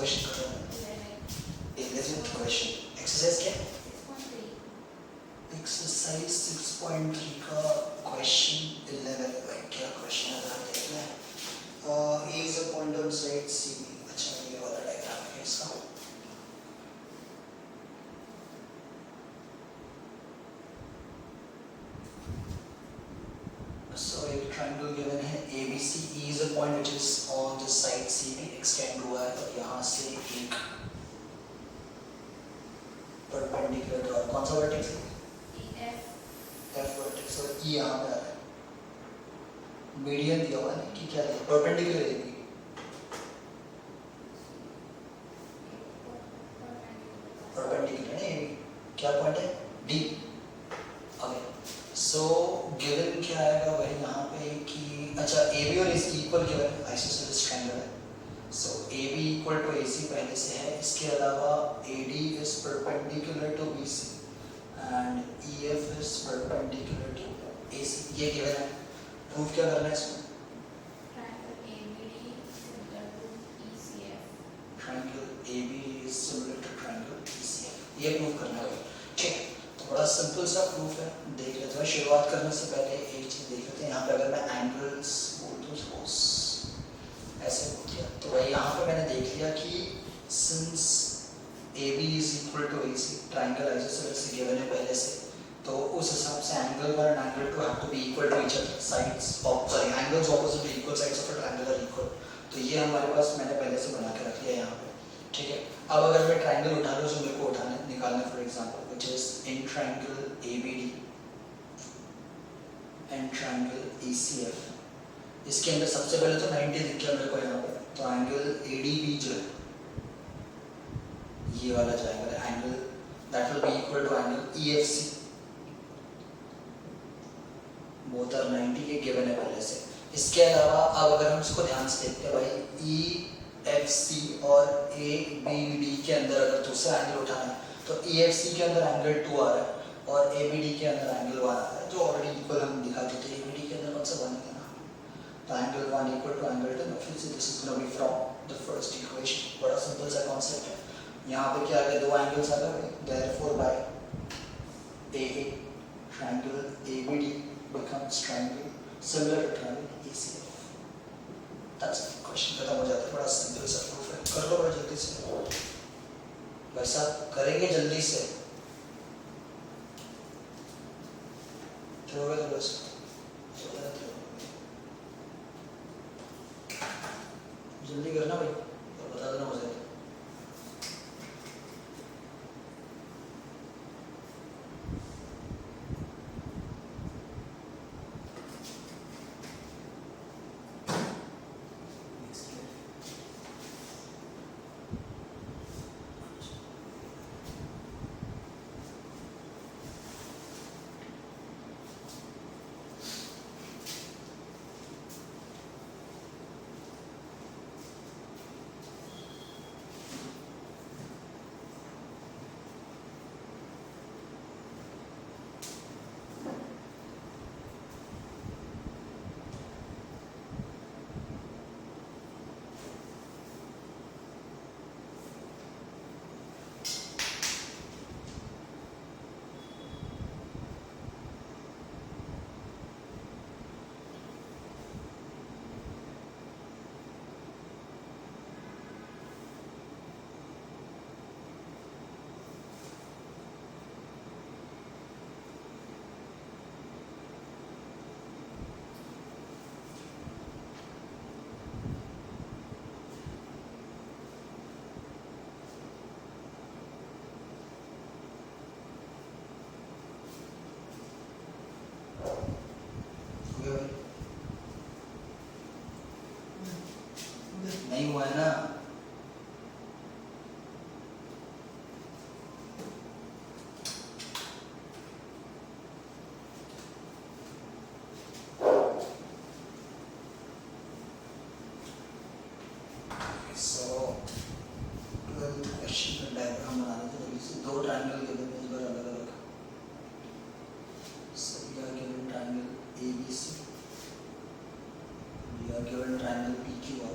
Question कर रहा है 11th क्वेश्चन एक्सरसाइज क्या एक्सरसाइज 6.3 का क्वेश्चन 11 क्या क्वेश्चन है देख लें A is a point on side C अच्छा ये वाला डायग्राम है इसका so a triangle given है ABC E is a point which is on the side CB extend हुआ है और यहाँ से एक perpendicular draw कौन सा vertex है F vertex और E यहाँ पे आ रहा है मीडियन दिया हुआ है कि क्या है perpendicular है perpendicular है क्या पॉइंट है D ओके सो गिवन क्या आएगा वही यहाँ पे कि अच्छा AB और AC equal given isosceles triangle है so AB equal to AC पहले से है इसके अलावा AD is perpendicular to BC and EF is perpendicular to AC ये गिवन है प्रूफ क्या करना है इसमें triangle AB is similar to triangle ECF ये प्रूफ करना है ठीक है बड़ा सिंपल सा प्रूफ है देख लेते हैं शुरुआत करने से पहले एक चीज देख लेते हैं यहाँ पे अगर मैं एंगल्स बोल दूँ सपोज ऐसे बोल दिया तो भाई यहाँ पे मैंने देख लिया कि since AB is equal to AC triangle isosceles given है पहले से तो उस हिसाब से angle 1 and angle 2 have to be equal to each other sides of sorry angles opposite equal sides of a triangle are equal तो ये हमारे पास मैंने पहले से बना के रख लिया यहाँ पे ठीक है अब अगर मैं ट्रायंगल उठा लूँ जो मेरे को उठाना निकालना for example which is in triangle ABD and triangle ECF इसके अंदर सबसे पहले तो 90 दिख गया मेरे को यहाँ पे तो एंगल ADB जो है ये वाला जाएगा angle that will be equal to angle EFC both are 90 ये given है पहले से इसके अलावा अब अगर हम इसको ध्यान से देखते हैं भाई EFC और ABD के अंदर अगर दूसरा एंगल उठाना है तो EFC के अंदर एंगल 2 आ रहा है और ABD के अंदर एंगल 1 आ रहा है जो ऑलरेडी इक्वल हम दिखा देते हैं ABD के अंदर कौन सा 1 है ना तो एंगल 1 इक्वल टू एंगल 2 फिर से this is gonna be from the first equation बड़ा सिंपल सा कांसेप्ट है यहाँ पे क्या आ गया दो एंगल्स आ गए therefore by AA triangle ABD becomes triangle similar to triangle ECF that's it question खत्म हो जाता है बड़ा सिंपल सा प्रूफ है कर लो बड़ा जल्दी से वैसा करेंगे जल्दी से तो बस जल्दी करना भाई तो बता देना मुझे नहीं हुआ है ना so क्वेश्चन का डायग्राम बनाना था जल्दी दो ट्रायंगल के बीच में अलग अलग so we are given triangle ABC we are given triangle PQR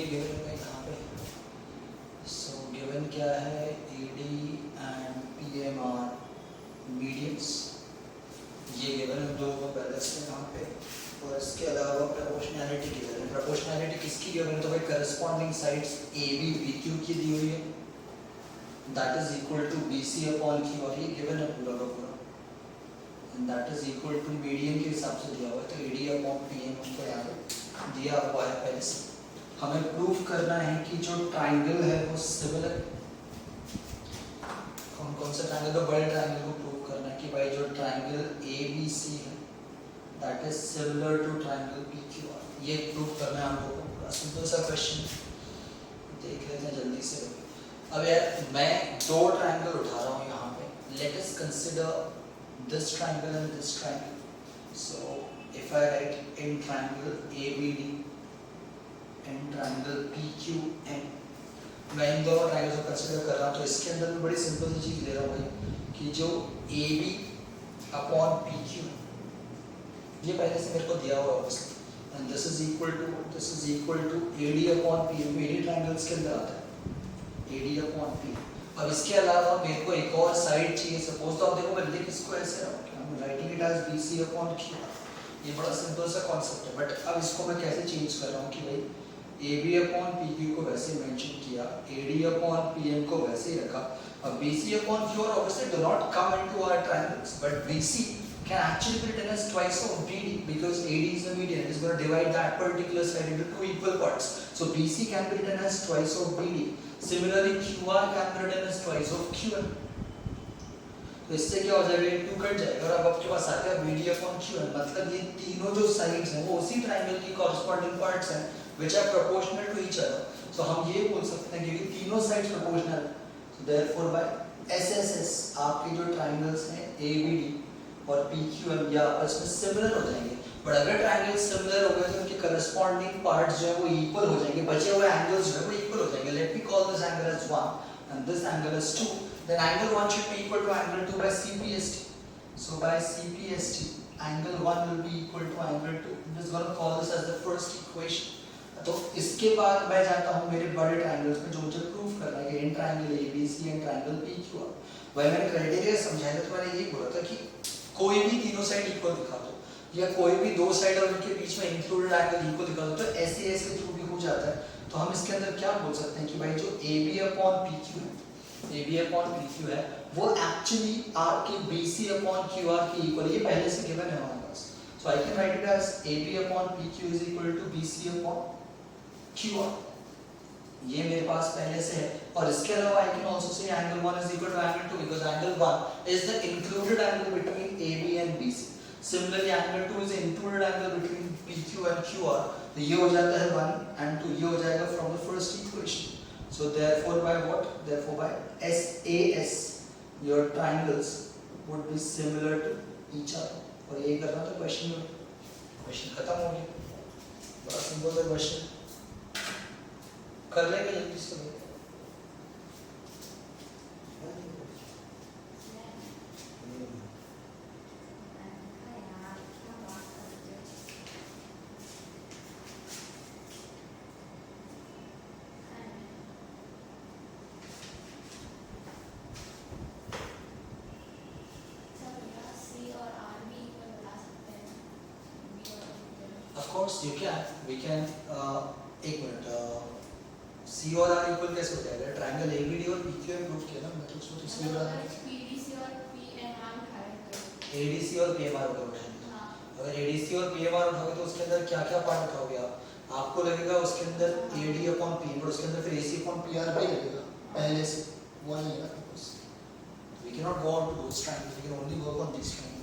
given है यहाँ पे। सो गिवन क्या है, AD and PM are medians, ये गिवन है दो पहले से यहाँ पे। और इसके अलावा प्रोपोर्शनैलिटी गिवन है। प्रोपोर्शनैलिटी किसकी गिवन है, तो भाई करस्पॉन्डिंग साइड्स AB BQ की दी हुई है, that is equal to BC upon Q, और ये गिवन है पूरा का पूरा, and that is equal to median के हिसाब से दिया हुआ है, तो AD अपॉन PM हमको यहाँ पे दिया हुआ है पहले से। हमें प्रूव करना है कि जो ट्राइंगल है वो सिमिलर, कौन कौन से ट्राइंगल, तो बड़े ट्राइंगल को प्रूव करना है कि भाई जो ट्राइंगल ABC है that is similar to triangle PQR, ये प्रूव करना है हम लोगों को। पूरा सिंपल सा क्वेश्चन देख लेते हैं जल्दी से। अब यार मैं दो ट्राइंगल उठा रहा हूँ यहाँ पे, let us consider this triangle and this triangle. So if I right in triangle ABD and triangle PQN, मैं इन दोनों ट्राइंगल्स को कंसिडर कर रहा हूँ, तो इसके अंदर मैं बड़ी सिंपल सी चीज़ ले रहा हूँ भाई कि जो AB अपॉन PQ, ये पहले से मेरे को दिया हुआ है, and this is equal to AD upon PM, AD triangles के अंदर आता है AD अपॉन P। अब इसके अलावा मेरे को एक और साइड चाहिए, सपोज तो आप देखो मैं लिख इसको ऐसे रहा हूँ, I'm writing it as BC upon Q। ये बड़ा सिंपल सा कॉन्सेप्ट है, बट अब इसको मैं कैसे चेंज कर रहा हूँ कि भाई AB अपॉन PQ को वैसे मेंशन किया, AD अपॉन PM को वैसे ही रखा। अब BC upon Q obviously do not come into our triangles, but BC can actually be written as twice of BD because AD is the median. It is going to divide that particular side into two equal parts. So BC can be written as twice of BD. Similarly, QR can be written as twice of QN. तो इससे क्या हो जाएगा, ये 2 cut जाएगा और अब आपके पास आ गया BD अपॉन QN, मतलब ये तीनों जो साइड्स हैं वो उसी ट्राइंगल की कॉरस्पॉन्डिंग पार्ट्स हैं which are proportional to each other. So हम ये बोल सकते हैं क्योंकि तीनों साइड्स प्रोपोर्शनल है, so therefore by SSS आपके जो ट्राइंगल्स हैं ABD और PQM या आपस में सिमिलर हो जाएंगे। बट अगर ट्राइंगल सिमिलर हो गए तो उनके करस्पॉन्डिंग पार्ट्स जो है वो इक्वल हो जाएंगे, बचे हुए एंगल्स जो है वो इक्वल हो जाएंगे। Let me call this angle as 1 and this angle is 2, then angle 1 should be equal to angle 2 by CPST. So by CPST angle 1 will be equal to angle 2. I'm just going to call this as the first equation. तो इसके बाद मैं जाता हूँ मेरे बड़े triangles में जो मुझे प्रूव करना है कि in triangle ABC and triangle PQR, वही मैंने क्राइटेरिया समझाया था, तो मैंने ये बोला था कि कोई भी तीनों साइड इक्वल दिखा दो या कोई भी दो साइड और उनके बीच में इंक्लूडेड एंगल इक्वल दिखा दो, तो SAS के थ्रू भी हो जाता है। तो हम इसके अंदर क्या बोल सकते हैं कि भाई जो AB अपॉन PQ है, AB अपॉन PQ है वो एक्चुअली आपके BC अपॉन QR के इक्वल, ये पहले से गिवन है हमारे पास। So I can write it as AB upon PQ is equal to BC upon QR, ये मेरे पास पहले से है। और इसके अलावा I can also say angle 1 is equal to angle 2 because angle 1 is the included angle between AB and BC। Similarly angle 2 is included angle between PQ and QR, तो ये हो जाता है 1 एंड 2, ये हो जाएगा from the first equation. So therefore by what, therefore by SAS your triangles would be similar to each other. और ये करना तो क्वेश्चन खत्म हो गया, बड़ा सिंपल सा क्वेश्चन कर लेंगे जल्दी से। Of course you can, we can एक मिनट, C और R इक्वल कैसे हो जाएगा? ट्रायंगल ABD और PQM प्रूव किया ना, मतलब उसको तो C और R PDC और PMR उठाएंगे, ADC और PMR उठाएंगे। अगर ADC और PMR उठाओगे तो उसके अंदर क्या क्या पार्ट उठाओगे आप? आपको लगेगा उसके अंदर AD अपॉन P, और उसके अंदर फिर AC अपॉन PR भी लगेगा पहले से, वो नहीं है ना। We cannot go on to those triangles, we can only work on these triangles.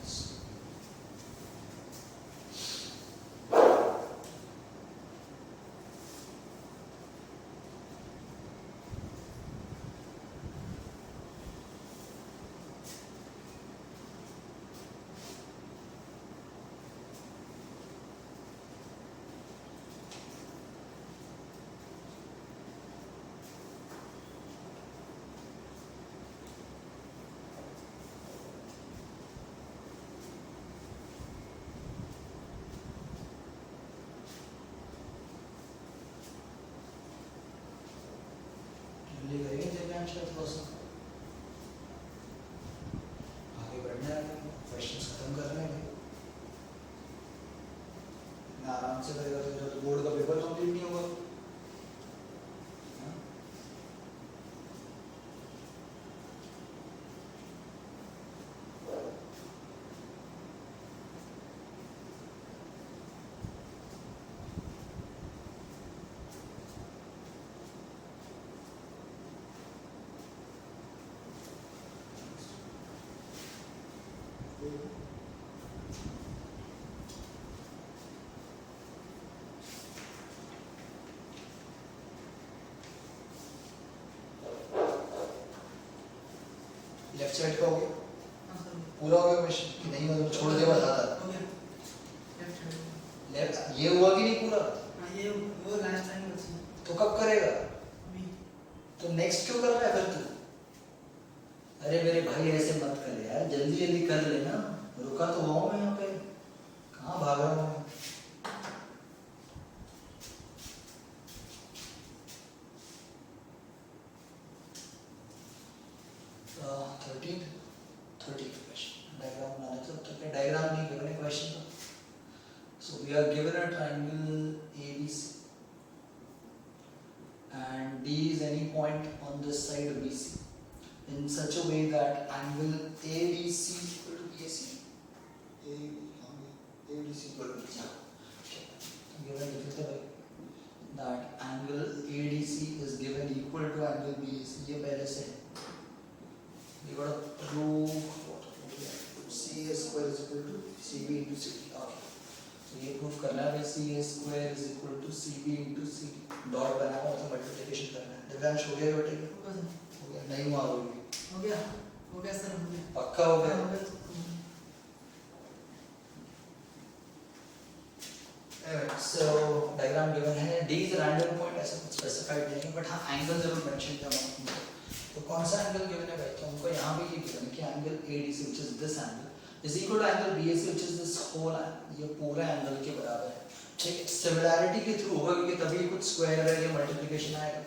इतना आराम से करेगा तो मेरा तो बोर्ड का पेपर कंप्लीट नहीं होगा। हाँ? लेफ्ट साइड का हो गया, हाँ सर पूरा हो गया क्वेश्चन कि नहीं, मतलब छोड़ दे बताता। हो गया लेफ्ट साइड लेफ्ट ये हुआ कि नहीं पूरा? हाँ ये वो लास्ट टाइम बची तो कब करेगा? अभी तो नेक्स्ट क्यों कर रहा है फिर तू? अरे मेरे भाई ऐसे मत कर यार, जल्दी जल्दी कर लेना। रुका तो हुआ हूँ मैं यहाँ पे, कहाँ भाग रहा हूँ मैं? थर्टीन क्वेश्चन डायग्राम बनाने तो तक डायग्राम नहीं गिवन है क्वेश्चन का। So we are given a triangle ABC and D is any point on this side BC in such a way that angle ABC equal to BAC. ABC equal to BC. Okay. Given difference that angle ADC is given equal to angle BAC. ये पहले से है। We got to prove CA square is equal to CB into CD. Okay. So ये proof करना है भाई CA square is equal to CB into CD. Dot बनाना है मतलब मल्टीप्लिकेशन करना है। दिव्यांश हो गया बेटे? हो गया नहीं हुआ अभी? हो गया सर हो गया पक्का हो गया? हो गया तो So diagram given है, D is random point ऐसा कुछ specified नहीं है, but हाँ angle जरूर mention किया हमको। तो कौन सा एंगल गिवन है भाई? तो हमको यहाँ पे ये गिवन है कि angle ADC which is this angle is equal to angle BAC which is this whole angle, ये पूरा एंगल के बराबर है। ठीक है, सिमिलैरिटी के थ्रू होगा क्योंकि तभी कुछ स्क्वायर है या मल्टीप्लिकेशन आएगा।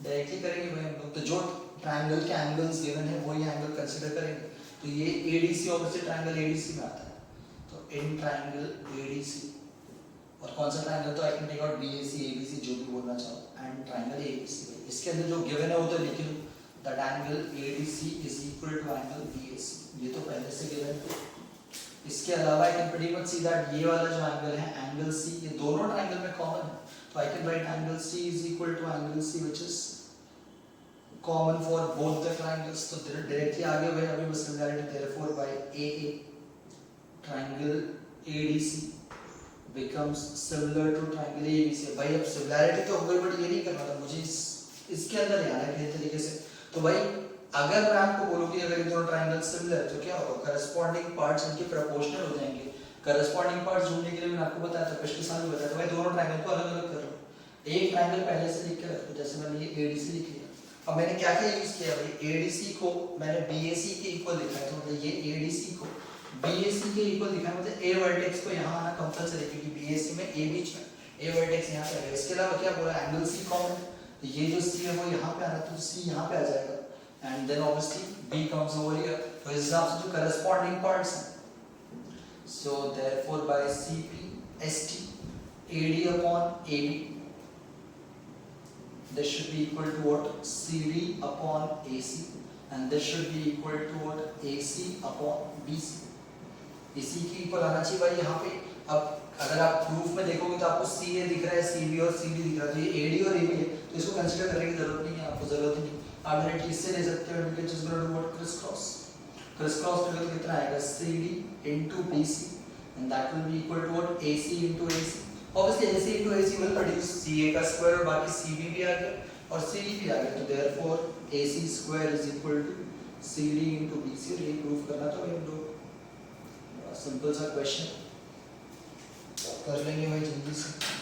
डायरेक्टली करेंगे भाई हम लोग, तो जो ट्रायंगल के एंगल्स गिवन है वही एंगल कंसीडर करेंगे। तो ये ADC ऑब्वियसली ट्रायंगल ADC में आता है, तो इन ट्रायंगल ADC और कौन सा ट्रायंगल, तो I can take out BAC ABC जो भी बोलना चाहो एंड ट्रायंगल ABC। इसके अंदर जो गिवन है वो तो लिख लो, that angle ADC is equal to angle BAC, ये तो पहले से गिवन है। इसके अलावा I can pretty much see that ये वाला जो एंगल है एंगल C, ये दोनों ट्रायंगल में कॉमन है, तो I can write angle C is equal to angle C which is common for both the triangles. तो डायरेक्टली आगे भाई अभी बस similarity, therefore by AA triangle ADC becomes similar to triangle ABC। भाई अब सिमिलरिटी तो हो गई, बट ये नहीं करना था मुझे, इसके अंदर ही आना है किसी तरीके से। तो भाई अगर मैं आपको बोलूं कि अगर ये दोनों ट्रायंगल सिमिलर तो क्या होगा, करस्पॉन्डिंग पार्ट्स इनके प्रोपोर्शनल हो जाएंगे। करस्पॉन्डिंग पार्ट्स ढूंढने के लिए मैंने आपको बताया था, पिछले साल भी बताया था भाई, दोनों ट्रायंगल को अलग अलग कर लो, एक ट्रायंगल पहले से लिख के रखो, जैसे मैंने ये ADC लिख लिया। अब मैंने क्या क्या यूज किया भाई, ADC को मैंने BAC के इक्वल लिखा है, तो मतलब ये ADC को BAC के इक्वल लिखा है, मतलब A वर्टेक्स को यहाँ आना कंपलसरी है क्योंकि BAC में A बीच में, A वर्टेक्स यहाँ पे आएगा। इसके अलावा क्या बोला, एंगल C कॉमन, तो ये जो C है वो यहाँ पे आना, तो C यहाँ पे आ जाएगा and then obviously B comes over here. तो इस हिसाब से जो करस्पॉन्डिंग पार्ट्स हैं, so therefore by CP ST AD upon AB this should be equal to what, CD upon AC and this should be equal to what, AC upon BC। इसी की equal आना चाहिए भाई यहाँ पे। अब अगर आप प्रूफ में देखोगे तो आपको CA दिख रहा है, CB और CD दिख रहा है, तो ये AD और AB है, तो इसको कंसीडर करने की जरूरत नहीं है, आपको जरूरत ही नहीं। आप डायरेक्टली इससे ले सकते हो, क्योंकि just gonna do what, criss cross करोगे तो कितना आएगा, CD into BC and that will be equal to what, AC into AC। obviously AC into AC will produce CA का स्क्वायर और बाकी CB भी आ गया और CD भी आ गया, तो therefore AC square is equal to CD into BC। और ये प्रूफ करना था भाई हम लोग, सिंपल सा क्वेश्चन कर लेंगे भाई जल्दी से।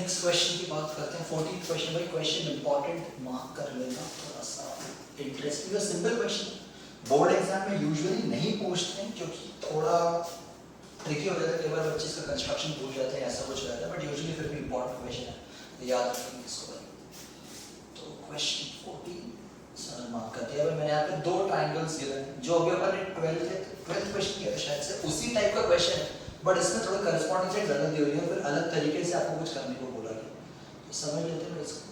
नेक्स्ट क्वेश्चन की बात करते हैं। 14th question. भाई क्वेश्चन इंपॉर्टेंट, मार्क कर लेना, थोड़ा सा इंटरेस्टिंग और सिंपल क्वेश्चन। बोर्ड एग्जाम में यूजुअली नहीं पूछते हैं क्योंकि थोड़ा ट्रिकी हो जाता है, कई बार बच्चे इसका कंस्ट्रक्शन भूल जाते हैं, ऐसा कुछ रहता है, बट यूजुअली फिर भी इंपॉर्टेंट क्वेश्चन है, तो याद रखेंगे इसको भाई। तो क्वेश्चन 14 सर मार्क कर दिया। भाई मैंने यहाँ पे दो ट्राइंगल्स गिवन हैं, जो अभी अपन ने 12th क्वेश्चन किया था शायद से, उसी टाइप का क्वेश्चन है, बट इसमें थोड़ा करस्पॉन्डिंग साइड गलत दी हुई है, फिर अलग तरीके से आपको कुछ करने को बोला गया, तो समझ लेते हैं इसको।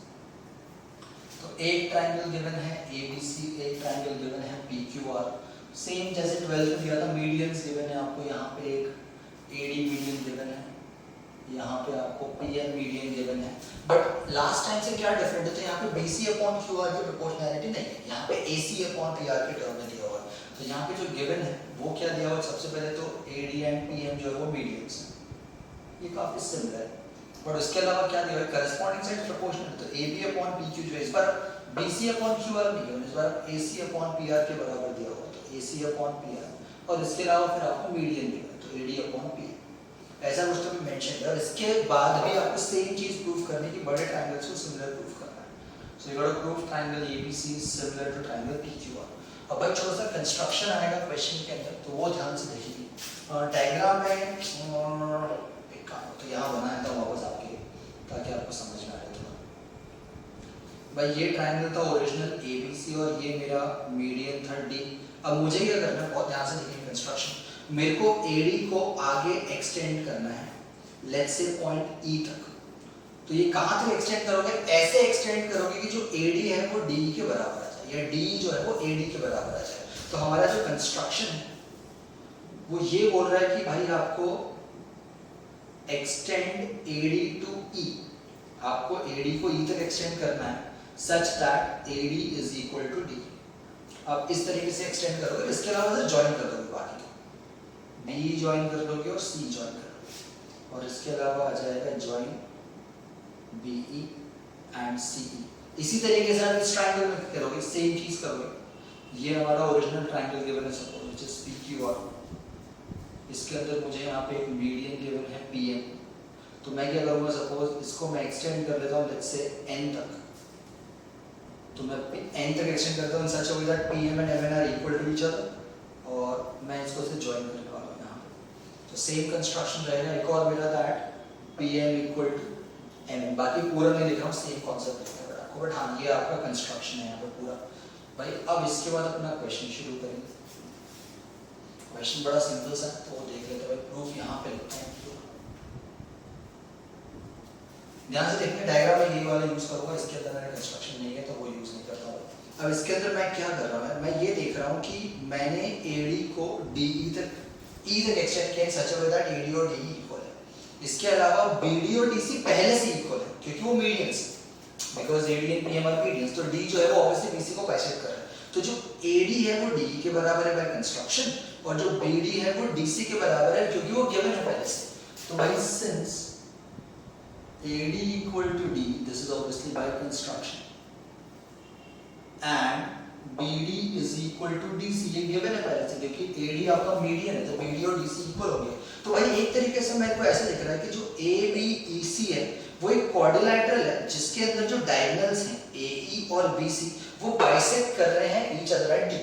तो एक ट्राइंगल गिवन है ABC, एक ट्राइंगल गिवन है PQR, सेम जैसे 12th में दिया था। मीडियंस गिवन है आपको, यहाँ पे एक AD मीडियन गिवन है, यहाँ पे आपको PM मीडियन गिवन है, बट लास्ट टाइम से क्या डिफरेंट है, तो यहाँ पे BC/QR की प्रोपोर्शनैलिटी नहीं है, यहाँ पे AC/PR के टर्म में दिया हुआ है। तो यहाँ पे जो गिवन है वो क्या दिया हुआ है, सबसे पहले तो AD एंड PM जो है वो मीडियंस है, ये काफी सिमिलर है, बट उसके अलावा क्या दिया हुआ है, करस्पॉन्डिंग साइड प्रोपोर्शनल, तो AB/PQ जो है इस बार BC/QR नहीं है, इस बार AC/PR के बराबर दिया हुआ है, तो AC/PR, और इसके अलावा फिर आपको मीडियन दिया है, तो AD/PM, ऐसा कुछ तो भी मेंशन है। और इसके बाद भी आपको सेम चीज प्रूव करनी कि बड़े ट्रायंगल्स को सिमिलर प्रूव करना है। So you got to prove triangle ABC is similar to triangle PQR। अब भाई छोटा सा कंस्ट्रक्शन आएगा क्वेश्चन के अंदर, तो वो ध्यान से देखिए। डायग्राम में एक काम तो यहाँ बनाया था वापस आपके, ताकि आपको समझ में आए थोड़ा। भाई ये ट्रायंगल था ओरिजिनल ABC और ये मेरा मीडियन था D। अब मुझे क्या करना है, बहुत ध्यान से देखिए कंस्ट्रक्शन। मेरे को AD को आगे एक्सटेंड करना है, लेट्स से पॉइंट E तक। तो ये कहाँ तक एक्सटेंड करोगे, ऐसे एक्सटेंड करोगे कि जो AD है वो DE के बराबर आ जाए, या D जो है वो AD के बराबर आ जाए। तो हमारा जो कंस्ट्रक्शन है वो ये बोल रहा है कि भाई आपको एक्सटेंड AD टू E, आपको AD को E तक एक्सटेंड करना है such that AD is equal to D। अब इस तरीके से एक्सटेंड करोगे, इसके अलावा सर ज्वाइन कर दोगे, बाकी B ज्वाइन कर दोगे और C ज्वाइन कर दोगे, और इसके अलावा आ जाएगा ज्वाइन BE एंड CE। इसी तरीके से आप इस ट्रायंगल में करोगे, सेम चीज करोगे। ये हमारा ओरिजिनल ट्रायंगल गिवन है सपोज व्हिच इज PQR, इसके अंदर मुझे यहाँ पे एक मीडियन गिवन है PM, तो मैं क्या करूँगा, सपोज इसको मैं एक्सटेंड कर लेता हूँ लेट्स से N तक, तो मैं N तक एक्सटेंड करता हूँ such a way that PM and MN are equal to each other, और मैं इसको से ज्वाइन कर लूँगा यहाँ पे। तो सेम कंस्ट्रक्शन रहेगा। एक और मेरा that PM equal to MN, बाकी पूरा नहीं लिख रहा हूँ, सेम कॉन्सेप्ट लिख रहा हूँ आपको, बट हाँ ये आपका कंस्ट्रक्शन है यहाँ पे पूरा। भाई अब इसके बाद अपना क्वेश्चन शुरू करेंगे। क्वेश्चन बड़ा सिंपल सा है, तो वो देख लेते हैं। भाई प्रूफ यहाँ पे लिखते हैं, ध्यान से देखिए। डायग्राम में ये वाला यूज करूँगा, इसके अंदर मेरा कंस्ट्रक्शन नहीं है तो वो यूज नहीं करता हूँ। अब इसके अंदर मैं क्या कर रहा हूँ, मैं ये देख रहा हूँ कि मैंने AD को DE तक एक्सटेंड किया सच अ वे दैट AD और DE इक्वल है। इसके अलावा BD और DC पहले से इक्वल है क्योंकि वो मीडियंस है, because AD and PM are medians, तो D जो है वो ऑब्वियसली BC को बाइसेक्ट कर रहा है। तो जो AD है वो DE के बराबर है बाय कंस्ट्रक्शन, और जो BD है वो DC के बराबर है क्योंकि वो गिवन है पहले से। तो भाई since AD equal to D, this is obviously by construction, and BD is equal to DC, ये given है पहले से, क्योंकि AD आपका मीडियन है तो BD और DC इक्वल हो गया। तो भाई एक तरीके से मेरे को ऐसे दिख रहा है कि जो ABEC है वो एक क्वाड्रिलैटरल है जिसके अंदर जो डायगोनल्स हैं AE और BC वो बाइसेक्ट कर रहे हैं ईच अदर एट D,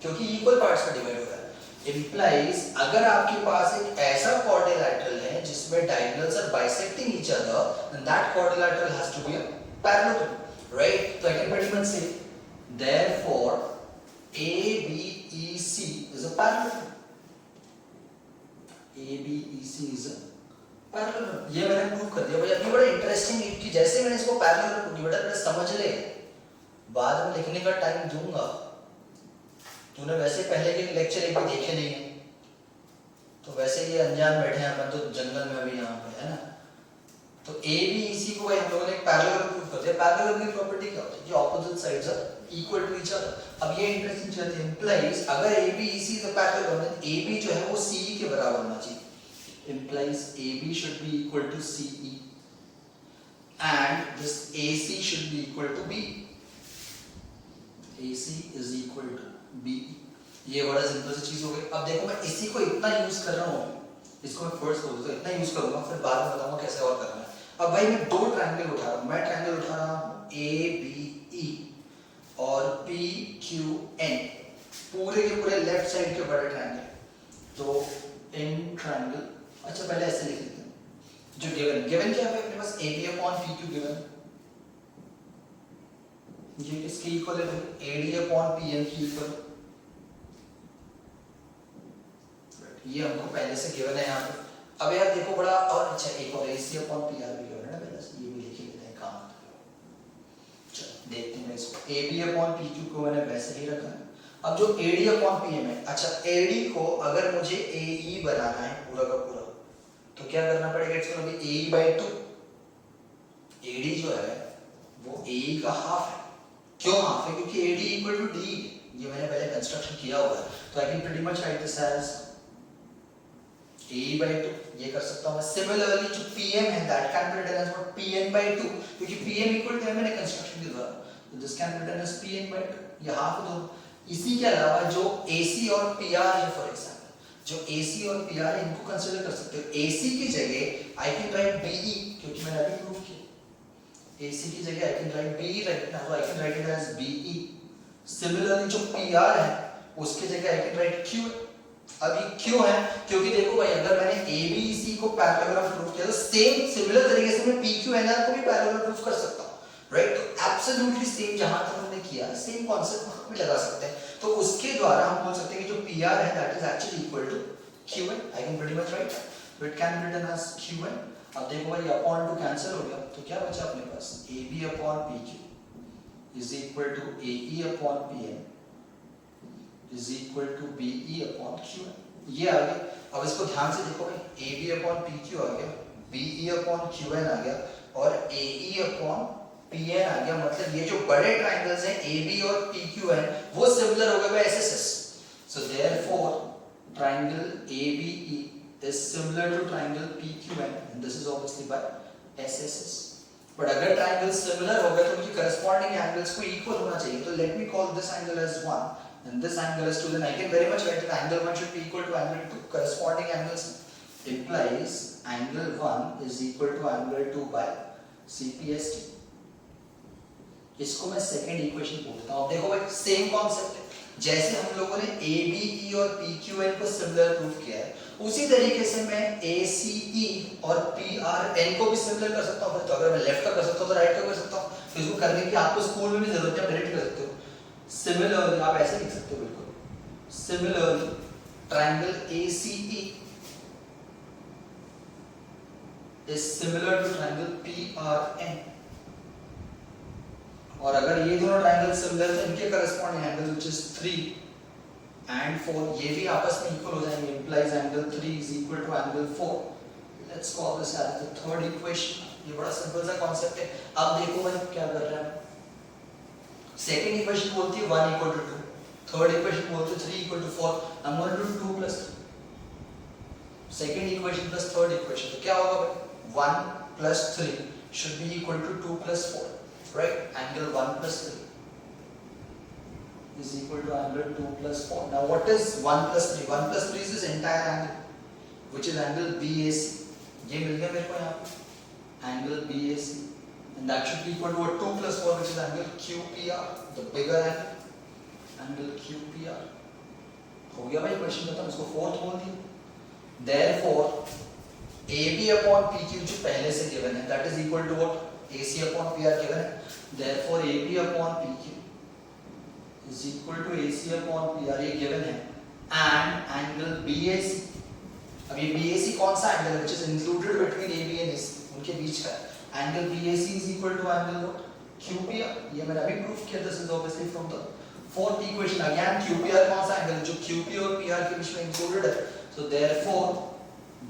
क्योंकि इक्वल पार्ट्स में डिवाइड हो रहा है। Implies अगर आपके पास एक ऐसा quadrilateral है जिसमें diagonals are bisecting each other, then that quadrilateral has to be a parallelogram, right? So I can pretty much say, therefore, ABEC is a parallelogram. ABEC is a parallelogram. ये मैंने prove कर दिया। भाई अभी बड़ा interesting है कि जैसे मैंने इसको parallelogram की बेटा समझ ले, बाद में लिखने का टाइम दूंगा। तूने वैसे पहले के लेक्चर एक भी देखे नहीं है, तो वैसे ये अनजान बैठे हैं अपन तो जंगल में अभी यहाँ पे है ना। तो ABEC को भाई हम लोगों ने एक पैरेललोग्राम प्रूव कर दिया। पैरेललोग्राम की प्रॉपर्टी क्या होती है कि opposite sides are equal to each other. अब ये इंटरेस्टिंग चीज है, इंप्लाइज अगर ABEC is a parallelogram then AB जो है वो CE के बराबर होना चाहिए। Implies AB should be equal to CE and this AC should be equal to B। AC is equal to B। ये बड़ा सिंपल सी चीज हो गई। अब देखो मैं इसी को इतना यूज कर रहा हूँ, इसको मैं फर्स्ट करूँ तो इतना यूज करूंगा, फिर बाद में बताऊंगा कैसे और करना है। अब भाई मैं दो ट्रायंगल उठा रहा हूँ, मैं ट्रायंगल उठा रहा हूँ ABE और PQN, पूरे के पूरे लेफ्ट साइड के बड़े ट्रायंगल। तो इन ट्रायंगल, अच्छा पहले ऐसे लिख लेते हैं, जो गिवन क्या है अपने पास, AB अपॉन PQ गिवन, ये किसके इक्वल है भाई, AD अपॉन PN की इक्वल, ये हमको पहले से गिवन है यहाँ पे। अब यार देखो बड़ा और अच्छा एक और AC अपॉन PR भी गिवन है ना पहले से, ये भी लिख लेते हैं काम। चलो देखते हैं इसको, AB अपॉन PQ को मैंने वैसे ही रखा है। अब जो AD अपॉन PM है, अच्छा AD को अगर मुझे AE बनाना है पूरा का पूरा, तो क्या करना पड़ेगा, इसको अभी AE/2, AD जो है वो AE का हाफ है। क्यों हाफ है, क्योंकि AD इक्वल टू D, ये मैंने पहले कंस्ट्रक्शन किया हुआ है, तो I can pretty much write this as AE/2, ये कर सकता हूं मैं। सिमिलरली जो PM है that can be written as what, PN/2, क्योंकि PM इक्वल टू मैंने कंस्ट्रक्शन के द्वारा, तो this can be written as PN/2, ये हाफ दो। इसी के अलावा जो AC और PR है, फॉर एग्जांपल जो AC और PR है, इनको कंसीडर कर सकते हो। AC की जगह आई कैन राइट BE, क्योंकि मैंने अभी प्रूव किया, AC की जगह I can write BE right now, I can write it as BE। Similarly जो PR है उसके जगह आई कैन राइट Q। अभी क्यों है, क्योंकि देखो भाई अगर मैंने ABC को पैरेललोग्राम प्रूफ किया तो सेम सिमिलर तरीके से मैं PQNR को भी पैरेललोग्राम प्रूफ कर सकता हूं, राइट। तो एब्सोल्युटली सेम जहां तक हमने किया सेम कांसेप्ट वहां भी लगा सकते हैं। तो उसके द्वारा हम बोल सकते हैं कि जो PR है that is actually equal to QN, I can pretty much write, so it can be written as QN। अब देखो भाई अपॉन टू कैंसिल हो गया, तो क्या बचा अपने पास, AB upon PQ is equal to AE upon PM is equal to BE upon QN, ये आ गया। अब इसको ध्यान से देखो भाई, AB upon PQ आ गया, BE upon QN आ गया और AE upon PN आ गया। मतलब ये जो बड़े ट्रायंगल्स हैं AB और PQN वो सिमिलर हो गए bye SSS। So therefore triangle ABE is similar to triangle PQN and this is obviously by SSS। But अगर ट्रायंगल सिमिलर हो गए तो उनकी करस्पॉन्डिंग एंगल्स को इक्वल होना चाहिए। तो let me call this angle as 1 and this angle is 2, then I can very much write that angle 1 should be equal to angle 2. Corresponding angles implies angle 1 is equal to angle 2 by CPST। इसको मैं second equation बोलता हूं। अब देखो भाई same concept है, जैसे हम लोगों ने ABE और PQN को सिमिलर प्रूफ किया है, उसी तरीके से मैं ACE और PRN को भी सिमिलर कर सकता हूं। तो अगर मैं लेफ्ट का कर सकता हूं तो राइट का कर सकता हूं। तो इसको करने की आपको स्कूल में भी जरूरत है, डायरेक्ट कर सकते हो। सिमिलरली आप ऐसे लिख सकते हो बिल्कुल, similarly triangle ACE is similar to triangle PRN। और अगर ये दोनों ट्रायंगल सिमिलर तो इनके corresponding angle which is 3 and 4 ये भी आपस में इक्वल हो जाएंगे, implies angle 3 is equal to angle 4। Let's call this as the third equation. ये बड़ा सिंपल सा कांसेप्ट है। अब देखो भाई क्या कर रहे हैं, सेकंड इक्वेशन बोलती है 1 equal to 2, थर्ड इक्वेशन बोलती है 3 equal to 4। I'm going to do 2 plus 3, second equation plus third equation, तो क्या होगा भाई 1 plus 3 should be equal to 2 plus 4, right? Angle 1 plus 3 is equal to angle 2 plus 4। Now what is 1 plus 3? 1 plus 3 is this entire angle which is angle BAC। ये मिल गया मेरे को यहाँ पे angle BAC and that should be equal to a 2 plus 4 which is angle QPR, the bigger angle QPR। हो गया भाई question खत्म, इसको फोर्थ बोल दिया। Therefore AB upon PQ जो पहले से given है that is equal to what, AC upon PR given है। Therefore AB upon PQ is equal to AC upon PR, ये given है, and angle BAC। अब ये BAC कौन सा एंगल है which is included between AB and AC, उनके बीच का angle BAC is equal to angle what, QPR। ये मैंने अभी प्रूफ किया, this is obviously from the fourth equation। again QPR कौन सा एंगल जो QP और PR के बीच में included है। so therefore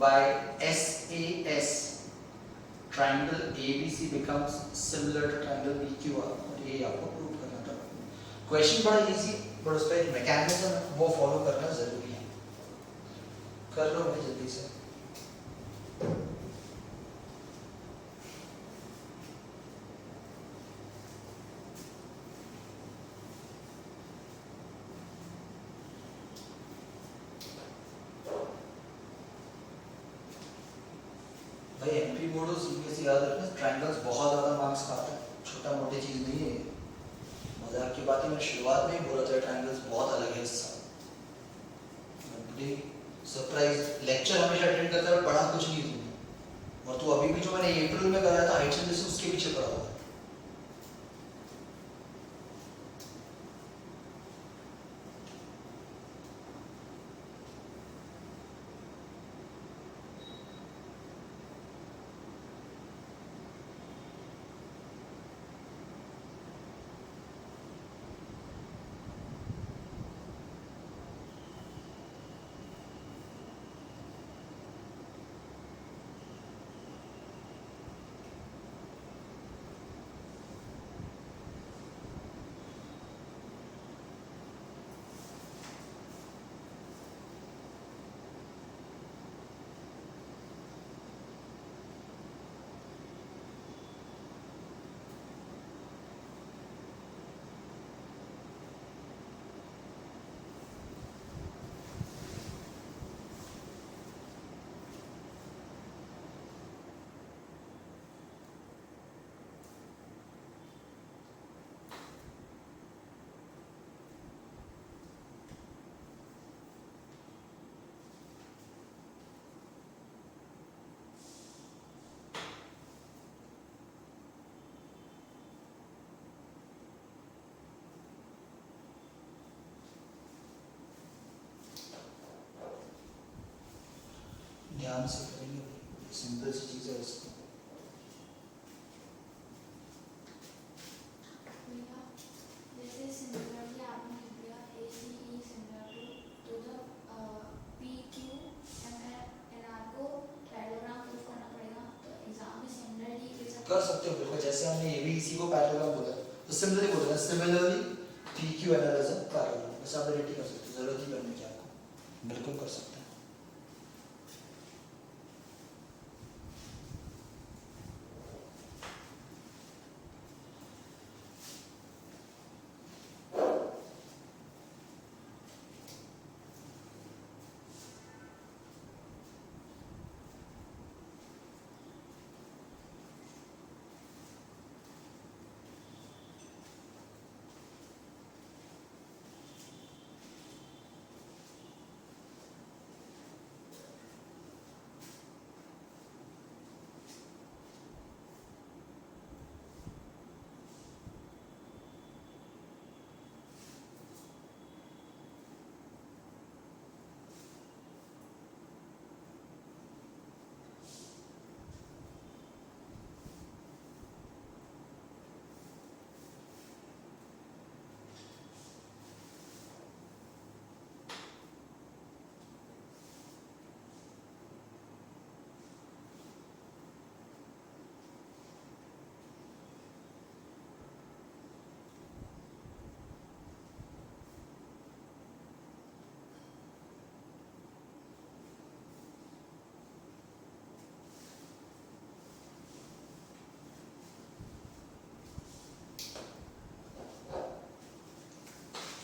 by SAS triangle ABC becomes similar to triangle PQR। और ये आपको प्रूव करना था। क्वेश्चन बड़ा इजी, बट उस पर मैकेनिज्म वो फॉलो करना जरूरी है। कर लो भाई जल्दी से। भाई MP मोडो सीबीएस याद रखना, ट्रायंगल्स बहुत ज़्यादा मार्क्स खाता है, छोटा मोटी चीज़ नहीं है। मजाक की बात है, मैं शुरुआत में ही बोला था ट्रायंगल्स बहुत अलग है इस साल। सरप्राइज लेक्चर हमेशा अटेंड करता है और पढ़ा कुछ नहीं तुमने, और तू अभी भी जो मैंने अप्रैल में कराया था हाइट सिंथेसिस उसके पीछे पड़ा हुआ है। ध्यान से करेंगे, सिंपल सी चीज़ है इसको। जैसे सिमिलरली आपने लिख दिया ACE similar to the PQMR को पैरेललोग्राम प्रूफ करना पड़ेगा, तो एग्जाम में सिमिलरली कर सकते हो बिल्कुल, जैसे हमने ABC को पैरेललोग्राम बोला तो सिमिलरली बोलना, similarly PQMR is a parallelogram, बस आप रेडी कर सकते हो, जरूरत ही करने की आपको, बिल्कुल कर सकते हैं।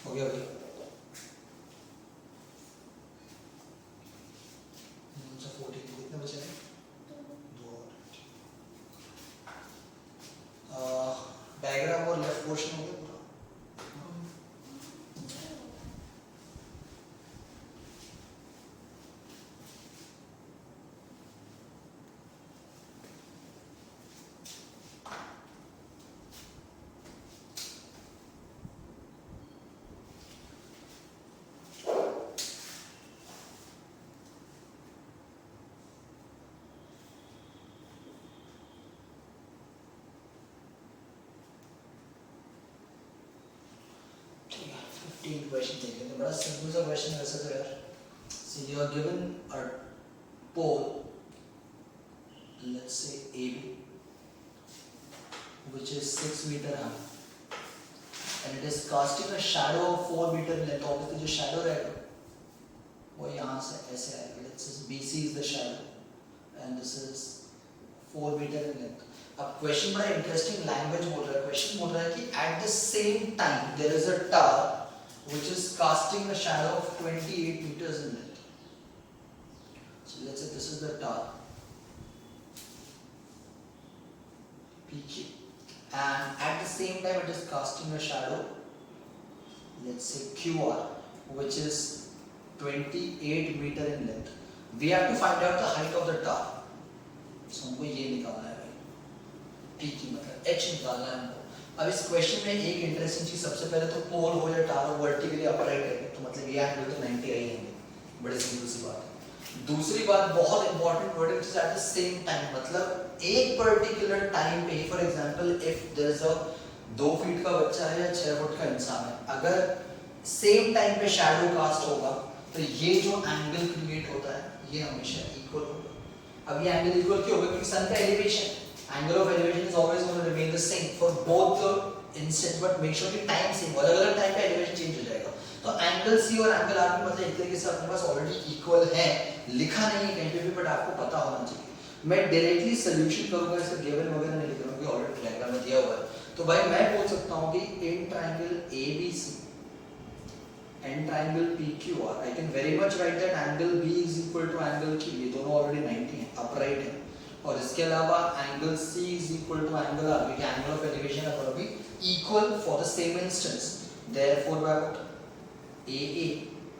हो गया भाई, अच्छा 14 कितने बचे हैं? दो और डायग्राम और लेफ्ट पोर्शन हो गया पूरा। ठीक है, 15 क्वेश्चन देख लेते हैं, बड़ा सिंपल सा क्वेश्चन है वैसे तो यार। So you are given a pole, let's say AB, which is 6 meter high, and it is casting a shadow of 4 meter in length. Obviously जो shadow रहेगा वो यहाँ से ऐसे आएगा, let's say BC is the shadow and this is 4 meter in length. अब question बड़ा interesting language बोल रहा है, क्वेश्चन बोल रहा है कि at the same time there is a tower which is casting a shadow of 28 meters in length. So let's say this is the tower PQ, and at the same time it is casting a shadow, let's say QR, which is 28 meter in length. We have to find out the height of the tower. So हमको ये निकालना है भाई, P की मतलब H निकालना है हमको। अब इस क्वेश्चन में एक इंटरेस्टिंग चीज, सबसे पहले तो पोल हो या टावर वर्टिकली अपराइट है, तो मतलब ये एंगल तो 90 ही होंगे, बड़ी सिंपल सी बात है। दूसरी बात बहुत इंपॉर्टेंट वर्ड है, एट द सेम टाइम, मतलब एक पर्टिकुलर टाइम पे, for example if there is a 2 feet का बच्चा है या 6 फुट का इंसान है, अगर सेम टाइम पे शैडो कास्ट होगा तो ये जो एंगल क्रिएट होता है ये हमेशा इक्वल होगा। अब ये एंगल इक्वल क्यों होगा? क्योंकि सन का elevation, angle of elevation is always going to remain the same for both the instant, but make sure कि टाइम सेम हो, अलग-अलग टाइम पे एलिवेशन चेंज हो जाएगा। तो एंगल सी और एंगल आर मतलब एक तरीके से अपने पास ऑलरेडी इक्वल है, लिखा नहीं है कहीं पे भी, बट आपको पता होना चाहिए। मैं डायरेक्टली सॉल्यूशन करूंगा, इसका गिवन वगैरह नहीं लिख रहा हूं, ऑलरेडी डायग्राम में दिया हुआ है। तो भाई मैं बोल सकता हूं कि in triangle ABC and triangle PQR, I can very much write that angle B is equal to angle Q, ये दोनों ऑलरेडी 90 हैं, अपराइट हैं, और इसके अलावा angle C is equal to angle R, क्योंकि angle of elevation are going to be equal for the same instance, therefore by what AA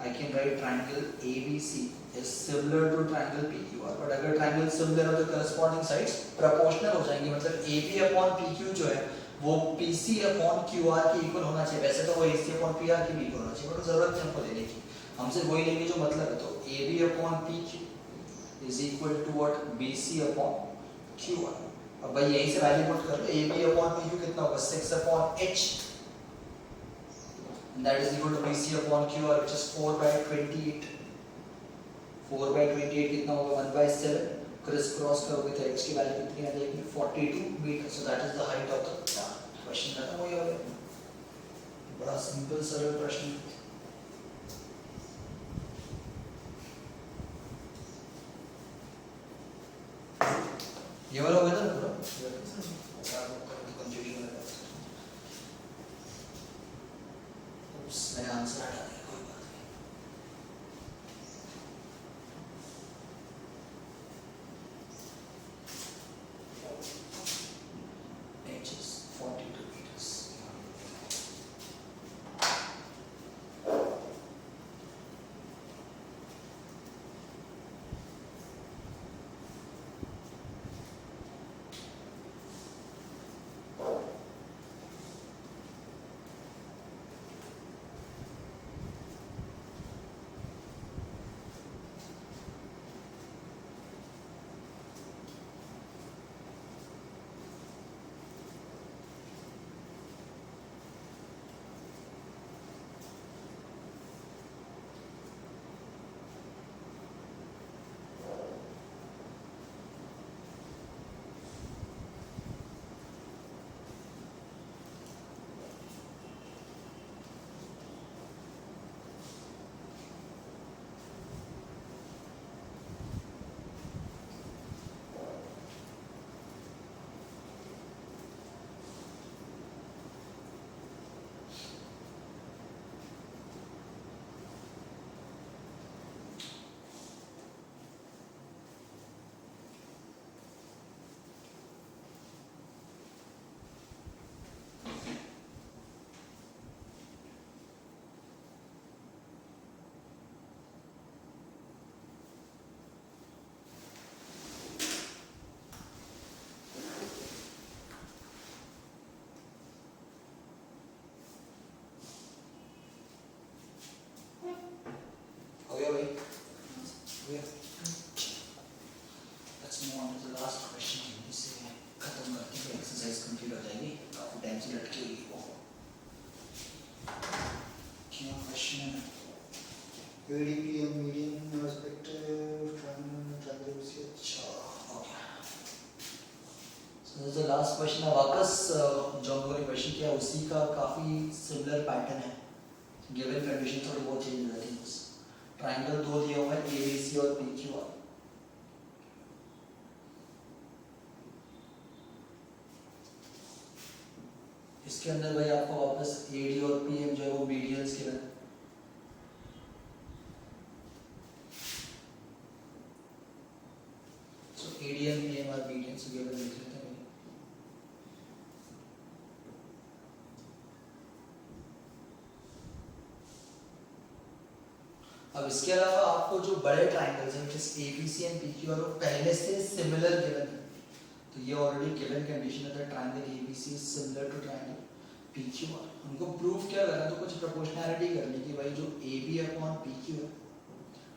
I can write triangle ABC is similar to triangle PQR, but अगर triangle similar हो तो corresponding sides proportional हो जाएंगी, मतलब AB upon PQ जो है वो PC upon QR के इक्वल होना चाहिए। वैसे तो वो AC अपॉन PR के भी इक्वल होना चाहिए, बट जरूरत नहीं हमको लेने की, हम सिर्फ वही लेंगे जो मतलब है। तो AB upon PQ is equal to what, BC upon QR। अब भाई यहीं से वैल्यू पुट कर लो, AB अपॉन PQ कितना होगा, 6 upon H, that is equal to BC upon QR which is 4/28। 4/28 कितना होगा, 1/7, क्रिस क्रॉस करोगे तो h की वैल्यू कितनी आ जाएगी, 42 metre. So that is the height of the tower. Question खत्म हो गया, बड़ा सिंपल सरल प्रश्न। ये वाला हो गया था पूरा, कंफ्यूजन लगा, मैंने आंसर हटा दिया, कोई बात नहीं। H is 42 meters. हो गया भाई, हो गया। Let's move on to the last question, इसे खत्म करते हैं, एक्सरसाइज कंप्लीट हो जाएगी, काफी टाइम से लटकी हुई है वो। क्या क्वेश्चन है? ADPM median perspective triangle से, अच्छा हो गया। So this is the last question है, वापस जो हमने क्वेश्चन किया उसी का काफी सिमिलर पैटर्न है, गिवन कंडीशन थोड़ी बहुत चेंज हो जाती है। ट्रायंगल दो दिए हुए हैं, ABC और PQR। इसके अंदर भाई आपको वापस AD और PM जो है वो medians given, so AD and PM are medians given लिख लेते हैं। अब इसके अलावा आपको जो बड़े ट्राइंगल्स हैं जिस A B C and P Q R वो पहले से सिमिलर गिवन है, तो ये ऑलरेडी गिवन कंडीशन है that triangle A B C is similar to triangle P Q R. हमको प्रूव क्या करना है, तो कुछ प्रोपोर्शनैलिटी करनी कि भाई जो A B upon P Q है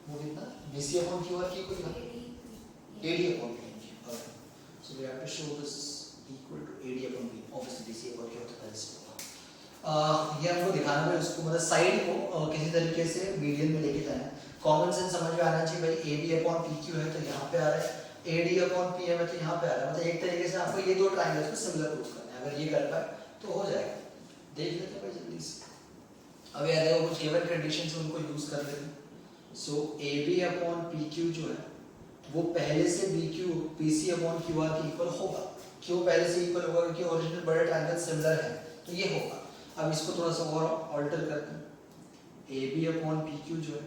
वो कितना B C upon Q R की कोई A D upon P Q. So we have to show this equal to A D upon B, obviously B C upon Q होता है इसमें। ये हमको दिखाना है, उसको मतलब साइड को किसी तरीके से मीडियन में लेके जाना है। कॉमन सेंस समझ में आना चाहिए, भाई A B upon P Q है तो यहाँ पे आ रहा है, A D upon P M है तो यहाँ पे आ रहा है। मतलब एक तरीके से आपको ये दो ट्राइंगल्स को सिमिलर प्रूव करना है, अगर ये कर पाए तो हो जाएगा। देख लेते हैं भाई जल्दी से। अब याद है कुछ गिवन कंडीशन से उनको यूज कर लेते हैं। So A B upon P Q जो है वो पहले से B Q P C upon Q R के इक्वल होगा। क्यों पहले से इक्वल होगा? क्योंकि ओरिजिनल बड़े ट्राइंगल सिमिलर है तो ये होगा। अब इसको थोड़ा सा और ऑल्टर करते हैं। A B upon P Q जो है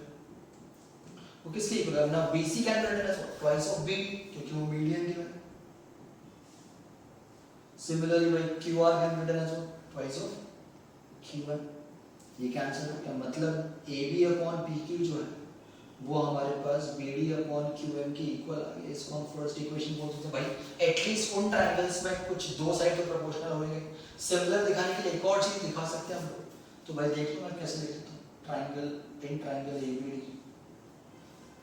वो किसके इक्वल है? ना B C can be written as twice of B क्योंकि वो मीडियन गिवन है। सिमिलरली भाई Q R can be written as twice of Q one. ये कैंसिल हो गया, मतलब A B upon P Q जो है वो हमारे पास B D upon Q M के इक्वल आ गया। इसको हम फर्स्ट इक्वेशन बोल सकते हैं। भाई एटलीस्ट उन ट्रायंगल्स में कुछ दो साइड तो प्रोपोर्शनल होंगे। सिमिलर दिखाने के लिए एक और चीज दिखा सकते हैं हम लोग, तो भाई देख लो मैं कैसे लिख सकता हूँ। Triangle in triangle A B D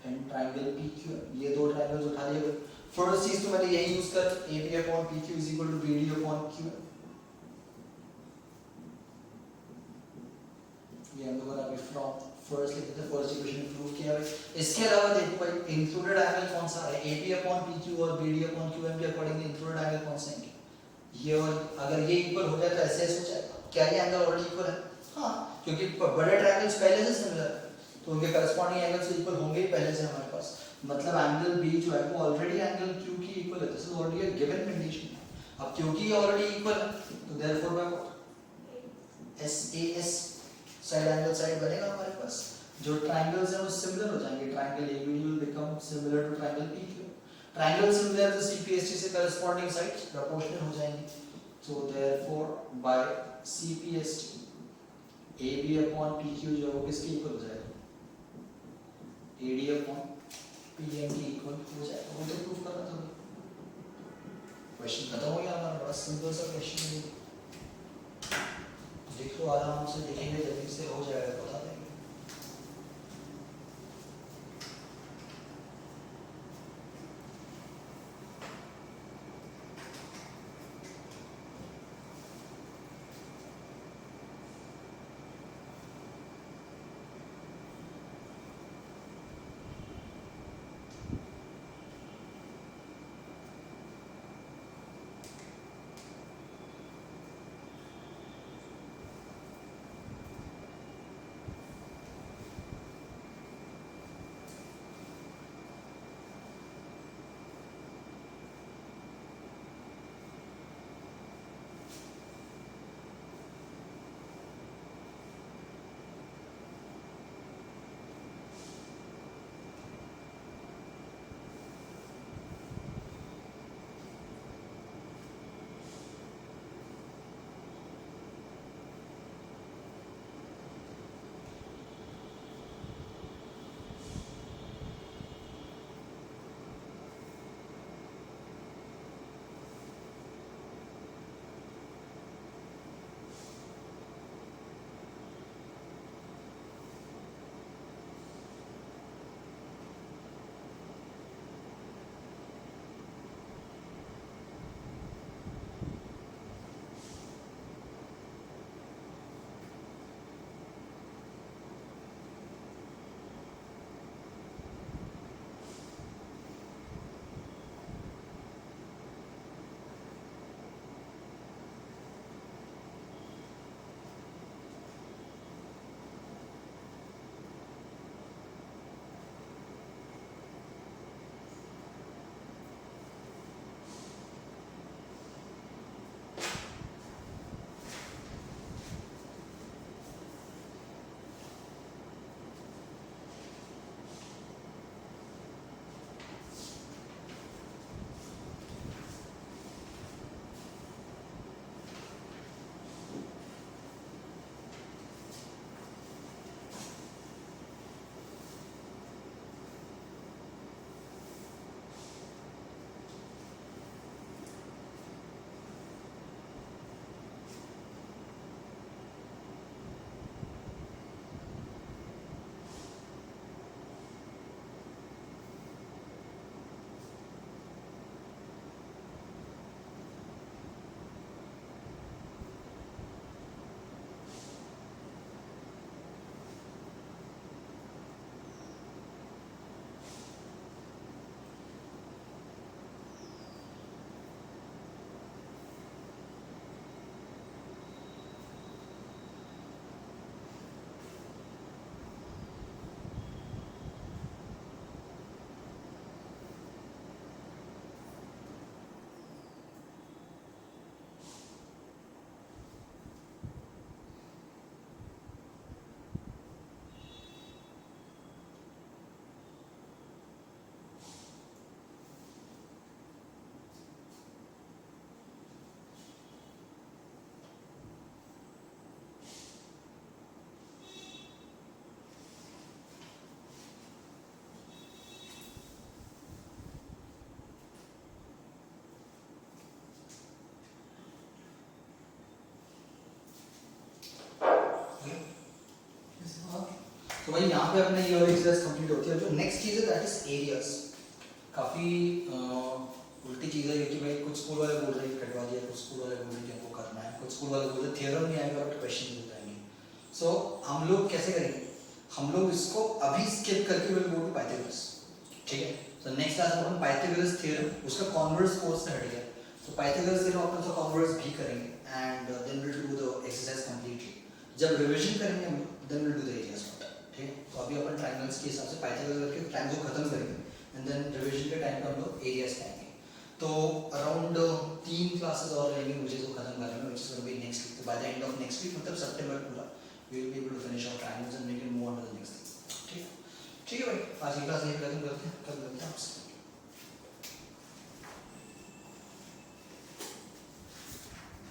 and triangle P Q, ये दो ट्रायंगल्स उठा लिए। फर्स्ट चीज तो मैंने यही यूज कर, A B upon P Q is equal to B D upon Q. ये हम लोगों ने अभी फ्रॉम फर्स्ट लिख देते हैं, फर्स्ट इक्वेशन प्रूव किया है। इसके अलावा देखो भाई इंक्लूडेड एंगल कौन सा है? A B upon P Q और B D upon Q M के अकॉर्डिंगली इंक्लूडेड एंगल कौन सा है? ये, और अगर ये इक्वल हो जाए तो ऐसे ऐसे हो जाएगा। क्या ये एंगल ऑलरेडी इक्वल है? हाँ, क्योंकि बड़े ट्रायंगल्स पहले से सिमिलर है तो उनके करस्पॉन्डिंग एंगल से इक्वल होंगे ही पहले से हमारे पास। मतलब एंगल बी जो है वो ऑलरेडी एंगल क्यू की इक्वल है। This is already a given condition. अब क्योंकि ये ऑलरेडी इक्वल है तो देयरफॉर मैं S A S side angle side बनेगा हमारे पास। जो ट्रायंगल्स हैं वो सिमिलर हो जाएंगे। Triangle A B D will become similar to triangle P Q. Triangle similar तो सीपीएसटी से करस्पॉन्डिंग साइड्स प्रोपोर्शनल हो जाएंगी। So therefore by CPST A B upon P Q जो है वो किसके इक्वल हो जाएगा? A D upon P M के इक्वल हो जाएगा। वो तो प्रूफ करना था। क्वेश्चन खत्म हो गया हमारा, बड़ा सिंपल सा क्वेश्चन है। देखो आराम से देखेंगे, जल्दी से हो जाएगा, बता देंगे। तो भाई यहाँ पे अपने ये वाली एक्सरसाइज कंप्लीट होती है। जो नेक्स्ट चीज़ है दैट इज एरियाज। काफ़ी उल्टी चीज़ है क्योंकि भाई कुछ स्कूल वाले बोल रहे हैं कटवा दिया, कुछ स्कूल वाले बोल रहे हैं कि हमको करना है, कुछ स्कूल वाले बोल रहे हैं थियरम नहीं आएगा बट क्वेश्चन हो जाएंगे। सो हम लोग कैसे करेंगे, हम लोग इसको अभी स्किप करके विल गो टू पाइथागोरस, ठीक है। तो नेक्स्ट क्लास में हम पाइथागोरस थ्योरम, उसका कॉन्वर्स कोर्स से हट गया, तो पाइथागोरस थ्योरम अपन उसका कॉन्वर्स भी करेंगे and then will do the exercise completely. जब रिवीजन करेंगे हम then will do the areas, ठीक है। तो अभी अपन ट्रायंगल्स के हिसाब से पाइथागोरस के ट्रायंगल को खत्म करेंगे एंड देन रिवीजन के टाइम पे हम लोग एरियाज पाएंगे। तो अराउंड 3 क्लासेस और रहेंगे मुझे जो खत्म करने में, which is going to be next week. तो by the end of next week मतलब सितंबर पूरा we will be able to finish our triangles and we can move on to the next thing, ठीक है। ठीक है भाई, आज की क्लास यहीं खत्म करते हैं, कल मिलते हैं आपसे।